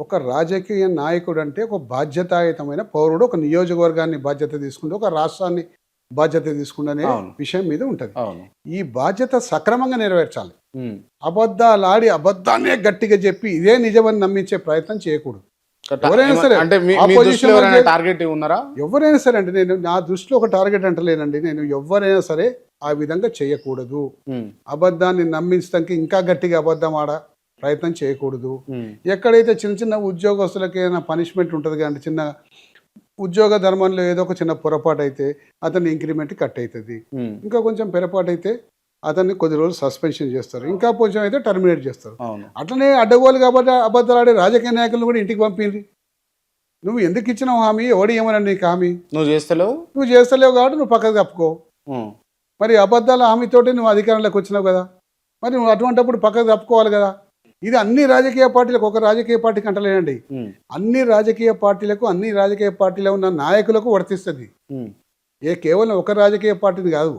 ఒక రాజకీయ నాయకుడు అంటే ఒక బాధ్యతాయుతమైన పౌరుడు, ఒక నియోజకవర్గాన్ని బాధ్యత తీసుకుంటే, ఒక రాష్ట్రాన్ని బాధ్యత తీసుకుంటే అవును. విషయం మీద ఉంటుంది. అవును. ఈ బాధ్యత సక్రమంగా నెరవేర్చాలి. ఉమ్. అబద్ధాలాడి అబద్ధాన్నే గట్టిగా చెప్పి ఇదే నిజమని నమ్మించే ప్రయత్నం చేయకూడదు. ఎవరైనా సరే అంటే మీ opposition దృష్టిలో ఎవరైనా లో టార్గెట్ ఉన్నారా? ఎవరైనా సరే అండి, నేను నా దృష్టిలో ఒక టార్గెట్ అంటలేనండి. నేను ఎవరైనా సరే ఆ విధంగా చేయకూడదు. ఉమ్. అబద్ధాన్ని నమ్మించడానికి ఇంకా గట్టిగా అబద్ధం ఆడ ప్రయత్నం చేయకూడదు. ఉమ్. ఎక్కడైతే చిన్న చిన్న ఉద్యోగస్తులకి ఏదైనా పనిష్మెంట్ ఉంటుంది కానీ, చిన్న ఉద్యోగ ధర్మంలో ఏదో ఒక చిన్న పొరపాటు అయితే అతని ఇంక్రిమెంట్ కట్ అవుతుంది. ఉమ్. ఇంకా కొంచెం పొరపాటు అయితే అతన్ని కొద్ది రోజులు సస్పెన్షన్ చేస్తారు. ఇంకా కొంచెం అయితే టర్మినేట్ చేస్తారు. అవును. అట్లనే అడ్డగోలు కాబట్టి అబద్ధాలాడే రాజకీయ నాయకులను కూడా ఇంటికి పంపింది. నువ్వు ఎందుకు ఇచ్చినావు హామీ? ఎవడు ఏమన్నా నీకు హామీ? నువ్వు చేస్తలేవు. నువ్వు చేస్తలేవు కాబట్టి నువ్వు పక్కకు తప్పుకో. ఉమ్. మరి అబద్ధాల హామీతోటి నువ్వు అధికారంలోకి వచ్చినావు కదా, మరి నువ్వు అటువంటిప్పుడు పక్కకు తప్పుకోవాలి కదా. ఇది అన్ని రాజకీయ పార్టీలకు, ఒక రాజకీయ పార్టీకి అంటలేనండి, ఉమ్. అన్ని రాజకీయ పార్టీలకు, అన్ని రాజకీయ పార్టీలో ఉన్న నాయకులకు వర్తిస్తుంది. ఉమ్. కేవలం ఒక రాజకీయ పార్టీని కాదు.